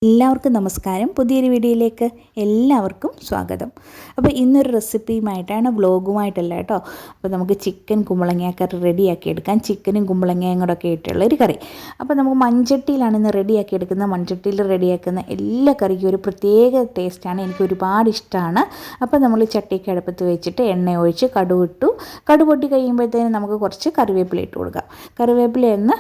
എല്ലാവർക്കും നമസ്കാരം. പുതിയൊരു വീഡിയോയിലേക്ക് എല്ലാവർക്കും സ്വാഗതം. അപ്പോൾ ഇന്നൊരു റെസിപ്പിയുമായിട്ടാണ്, വ്ളോഗുമായിട്ടല്ല കേട്ടോ. അപ്പോൾ നമുക്ക് ചിക്കൻ കുമ്പളങ്ങ കറി റെഡിയാക്കി എടുക്കാം. ചിക്കനും കുമ്പളങ്ങയും കൂടെ ഒക്കെ ഇട്ടുള്ളൊരു കറി. അപ്പോൾ നമുക്ക് മൺചട്ടിയിലാണ് ഇന്ന് റെഡിയാക്കി എടുക്കുന്നത്. മൺചട്ടിയിൽ റെഡിയാക്കുന്ന എല്ലാ കറിക്കും ഒരു പ്രത്യേക ടേസ്റ്റാണ്, എനിക്ക് ഒരുപാട് ഇഷ്ടമാണ്. അപ്പോൾ നമ്മൾ ചട്ടിക്ക് അടുപ്പത്ത് വെച്ചിട്ട് എണ്ണ ഒഴിച്ച് കടുക് പൊട്ടി കഴിയുമ്പോഴത്തേനും നമുക്ക് കുറച്ച് കറിവേപ്പില ഇട്ട് കൊടുക്കാം. കറിവേപ്പില ഒന്ന്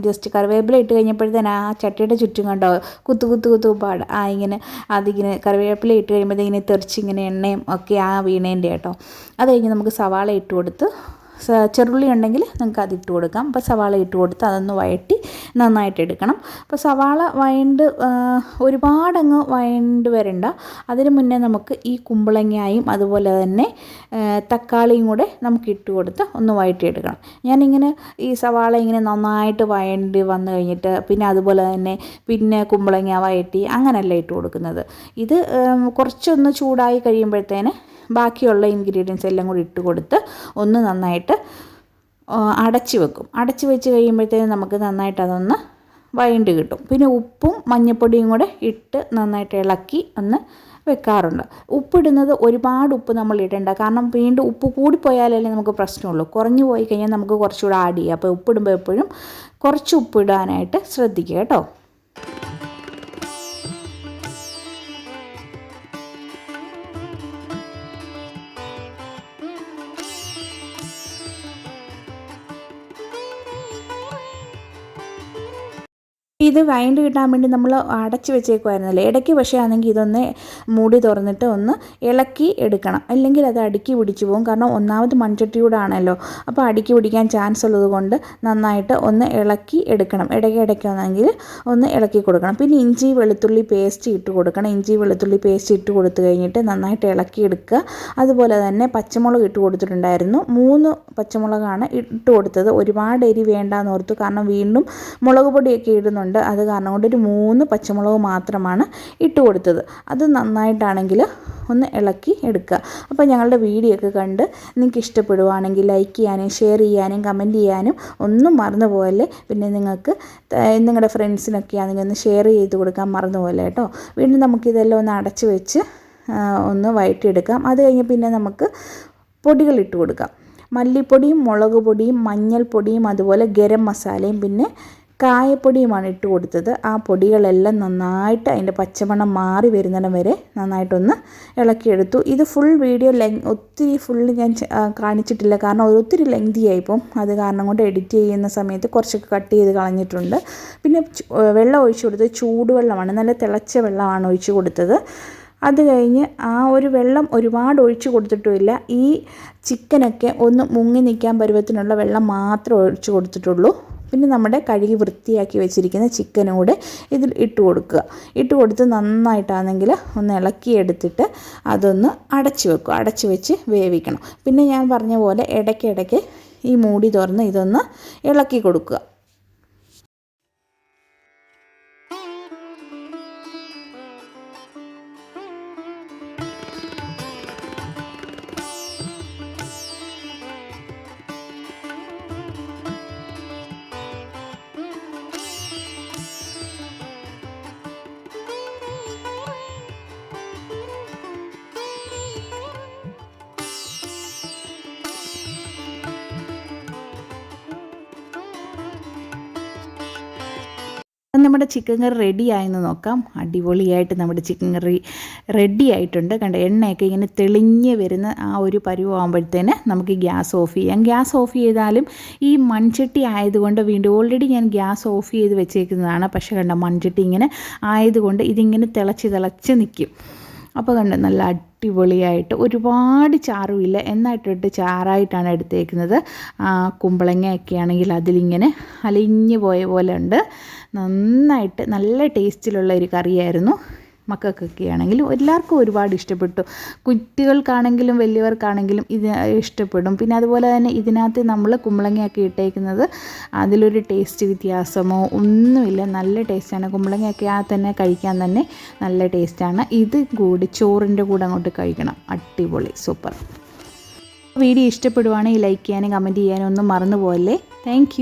ജസ്റ്റ് കറിവേപ്പില ഇട്ട് കഴിഞ്ഞപ്പോഴത്തേന് ആ ചട്ടിയുടെ ചുറ്റും കണ്ടോ കുത്തു പാട് ഇങ്ങനെ അതിങ്ങനെ കറിവേപ്പില ഇട്ട് കഴിയുമ്പോഴത്തേക്കിങ്ങനെ തെറിച്ചിങ്ങനെ എണ്ണയും ഒക്കെ വീണേൻ്റെ കേട്ടോ. അത് കഴിഞ്ഞ് നമുക്ക് സവാള ഇട്ട് കൊടുത്ത്, ചെറുള്ളി ഉണ്ടെങ്കിൽ നിങ്ങൾക്ക് അതിട്ട് കൊടുക്കാം. അപ്പോൾ സവാള ഇട്ട് കൊടുത്ത് അതൊന്ന് വഴറ്റി നന്നായിട്ട് എടുക്കണം. അപ്പോൾ സവാള ഒരുപാടങ്ങ് വഴണ്ട് വരണ്ട. അതിന് മുന്നേ നമുക്ക് ഈ കുമ്പളങ്ങയും അതുപോലെ തന്നെ തക്കാളിയും കൂടെ നമുക്ക് ഇട്ട് കൊടുത്ത് ഒന്ന് വഴറ്റിയെടുക്കണം. ഞാനിങ്ങനെ ഈ സവാള ഇങ്ങനെ നന്നായിട്ട് വഴണ്ടി വന്നു കഴിഞ്ഞിട്ട് പിന്നെ അതുപോലെ തന്നെ കുമ്പളങ്ങ വഴറ്റി അങ്ങനെയല്ല ഇട്ട് കൊടുക്കുന്നത്. ഇത് കുറച്ചൊന്ന് ചൂടായി കഴിയുമ്പോഴത്തേന് ബാക്കിയുള്ള ഇൻഗ്രീഡിയൻസ് എല്ലാം കൂടി ഇട്ട് കൊടുത്ത് ഒന്ന് നന്നായിട്ട് അടച്ച് വെക്കും. അടച്ച് വെച്ച് കഴിയുമ്പോഴത്തേനും നമുക്ക് നന്നായിട്ട് അതൊന്ന് വഴണ്ട് കിട്ടും. പിന്നെ ഉപ്പും മഞ്ഞൾപ്പൊടിയും കൂടെ ഇട്ട് നന്നായിട്ട് ഇളക്കി ഒന്ന് വെക്കാറുണ്ട്. ഉപ്പിടുന്നത് ഒരുപാട് ഉപ്പ് നമ്മൾ ഇടേണ്ട, കാരണം വീണ്ടും ഉപ്പ് കൂടിപ്പോയാലല്ലേ നമുക്ക് പ്രശ്നമുള്ളൂ. കുറഞ്ഞു പോയി കഴിഞ്ഞാൽ നമുക്ക് കുറച്ചുകൂടെ ആഡ് ചെയ്യാം. അപ്പോൾ ഉപ്പിടുമ്പോൾ എപ്പോഴും കുറച്ച് ഉപ്പിടാനായിട്ട് ശ്രദ്ധിക്കുക കേട്ടോ. ഇത് വഴണ്ട് കിട്ടാൻ വേണ്ടി നമ്മൾ അടച്ച് വെച്ചേക്കുമായിരുന്നല്ലോ ഇടയ്ക്ക്. പക്ഷേ ആണെങ്കിൽ ഇതൊന്ന് മൂടി തുറന്നിട്ട് ഒന്ന് ഇളക്കി എടുക്കണം, അല്ലെങ്കിൽ അത് അടുക്കി പിടിച്ചു പോകും. കാരണം ഒന്നാമത് മൺചട്ടിയൂടാണല്ലോ, അപ്പോൾ അടുക്കി പിടിക്കാൻ ചാൻസ് ഉള്ളത് കൊണ്ട് നന്നായിട്ട് ഒന്ന് ഇളക്കി എടുക്കണം. ഇടയ്ക്കാണെങ്കിൽ ഒന്ന് ഇളക്കി കൊടുക്കണം. പിന്നെ ഇഞ്ചി വെളുത്തുള്ളി പേസ്റ്റ് ഇട്ട് കൊടുക്കണം. ഇഞ്ചി വെളുത്തുള്ളി പേസ്റ്റ് ഇട്ട് കൊടുത്തു കഴിഞ്ഞിട്ട് നന്നായിട്ട് ഇളക്കി എടുക്കുക. അതുപോലെ തന്നെ പച്ചമുളക് ഇട്ട് കൊടുത്തിട്ടുണ്ടായിരുന്നു. 3 പച്ചമുളകാണ് ഇട്ട് കൊടുത്തത്. ഒരുപാട് എരി വേണ്ടാന്ന് ഓർത്തു, കാരണം വീണ്ടും മുളക് പൊടിയൊക്കെ ഇടുന്നുണ്ട്. അത് കാരണം കൊണ്ട് ഒരു 3 പച്ചമുളക് മാത്രമാണ് ഇട്ട് കൊടുത്തത്. അത് നന്നായിട്ടാണെങ്കിൽ ഒന്ന് ഇളക്കി എടുക്കുക. അപ്പോൾ ഞങ്ങളുടെ വീഡിയോ ഒക്കെ കണ്ട് നിങ്ങൾക്ക് ഇഷ്ടപ്പെടുവാണെങ്കിൽ ലൈക്ക് ചെയ്യാനും ഷെയർ ചെയ്യാനും കമൻറ്റ് ചെയ്യാനും ഒന്നും മറന്നു പോകല്ലേ. പിന്നെ നിങ്ങൾക്ക് നിങ്ങളുടെ ഫ്രണ്ട്സിനൊക്കെ ആണെങ്കിൽ ഒന്ന് ഷെയർ ചെയ്ത് കൊടുക്കാൻ മറന്നു പോകല്ലേ കേട്ടോ. വീണ്ടും നമുക്കിതെല്ലാം ഒന്ന് അടച്ച് വെച്ച് ഒന്ന് വഴറ്റിയെടുക്കാം. അത് കഴിഞ്ഞ് പിന്നെ നമുക്ക് പൊടികൾ ഇട്ട് കൊടുക്കാം. മല്ലിപ്പൊടിയും മുളക് പൊടിയും മഞ്ഞൾപ്പൊടിയും അതുപോലെ ഗരം മസാലയും പിന്നെ കായപ്പൊടിയുമാണ് ഇട്ട് കൊടുത്തത്. ആ പൊടികളെല്ലാം നന്നായിട്ട് അതിൻ്റെ പച്ചമണം മാറി വരുന്നിടം വരെ നന്നായിട്ടൊന്ന് ഇളക്കിയെടുത്തു. ഇത് ഫുൾ വീഡിയോ ഒത്തിരി ഫുള്ള് ഞാൻ കാണിച്ചിട്ടില്ല, കാരണം ഒത്തിരി ലെങ്തി ആയിപ്പം. അത് കാരണം കൊണ്ട് എഡിറ്റ് ചെയ്യുന്ന സമയത്ത് കുറച്ചൊക്കെ കട്ട് ചെയ്ത് കളഞ്ഞിട്ടുണ്ട്. പിന്നെ വെള്ളം ഒഴിച്ചു കൊടുത്തത് ചൂടുവെള്ളമാണ്, നല്ല തിളച്ച വെള്ളമാണ് ഒഴിച്ചു കൊടുത്തത്. അത് കഴിഞ്ഞ് ആ ഒരു വെള്ളം ഒരുപാട് ഒഴിച്ചു കൊടുത്തിട്ടുമില്ല. ഈ ചിക്കനൊക്കെ ഒന്ന് മുങ്ങി നിൽക്കാൻ പരുവത്തിനുള്ള വെള്ളം മാത്രമേ ഒഴിച്ചു കൊടുത്തിട്ടുള്ളൂ. പിന്നെ നമ്മുടെ കഴുകി വൃത്തിയാക്കി വെച്ചിരിക്കുന്ന ചിക്കനൂടെ ഇതിൽ ഇട്ട് കൊടുക്കുക. ഇട്ട് കൊടുത്ത് നന്നായിട്ടാണെങ്കിൽ ഒന്ന് ഇളക്കിയെടുത്തിട്ട് അതൊന്ന് അടച്ച് വെക്കുക. അടച്ച് വെച്ച് വേവിക്കണം. പിന്നെ ഞാൻ പറഞ്ഞ പോലെ ഇടയ്ക്കിടയ്ക്ക് ഈ മൂടി തുറന്ന് ഇതൊന്ന് ഇളക്കി കൊടുക്കുക. നമ്മുടെ ചിക്കൻ കറി റെഡി ആയെന്ന് നോക്കാം. അടിപൊളിയായിട്ട് നമ്മുടെ ചിക്കൻ കറി റെഡി ആയിട്ടുണ്ട്. കണ്ട എണ്ണയൊക്കെ ഇങ്ങനെ തെളിഞ്ഞ് വരുന്ന ആ ഒരു പരുവാകുമ്പോഴത്തേന് നമുക്ക് ഗ്യാസ് ഓഫ് ചെയ്യാം. ഗ്യാസ് ഓഫ് ചെയ്താലും ഈ മൺചട്ടി ആയതുകൊണ്ട് വീണ്ടും ഓൾറെഡി ഞാൻ ഗ്യാസ് ഓഫ് ചെയ്ത് വെച്ചേക്കുന്നതാണ്. പക്ഷേ കണ്ട മൺചട്ടി ഇങ്ങനെ ആയതുകൊണ്ട് ഇതിങ്ങനെ തിളച്ച് നിൽക്കും. അപ്പോൾ കണ്ട നല്ല അടിപൊളിയായിട്ട് ഒരുപാട് ചാറുമില്ല, എന്നായിട്ടിട്ട് ചാറായിട്ടാണ് എടുത്തേക്കുന്നത്. കുമ്പളങ്ങയൊക്കെ ആണെങ്കിൽ അതിലിങ്ങനെ അലിഞ്ഞു പോയ പോലെ ഉണ്ട്. നന്നായിട്ട് നല്ല ടേസ്റ്റിലുള്ള ഒരു കറിയായിരുന്നു. മക്കൾക്കൊക്കെ ആണെങ്കിലും എല്ലാവർക്കും ഒരുപാട് ഇഷ്ടപ്പെട്ടു. കുട്ടികൾക്കാണെങ്കിലും വലിയവർക്കാണെങ്കിലും ഇത് ഇഷ്ടപ്പെടും. പിന്നെ അതുപോലെ തന്നെ ഇതിനകത്ത് നമ്മൾ കുമ്പളങ്ങയൊക്കെ ഇട്ടേക്കുന്നത് അതിലൊരു ടേസ്റ്റ് വ്യത്യാസമോ ഒന്നുമില്ല, നല്ല ടേസ്റ്റാണ്. കുമ്പളങ്ങയൊക്കെ തന്നെ കഴിക്കാൻ തന്നെ നല്ല ടേസ്റ്റാണ്. ഇത് കൂടി ചോറിൻ്റെ കൂടെ അങ്ങോട്ട് കഴിക്കണം. അടിപൊളി, സൂപ്പർ. വീഡിയോ ഇഷ്ടപ്പെടുവാണെങ്കിൽ ലൈക്ക് ചെയ്യാനും കമൻറ്റ് ചെയ്യാനും ഒന്നും മറന്നു പോകല്ലേ. താങ്ക്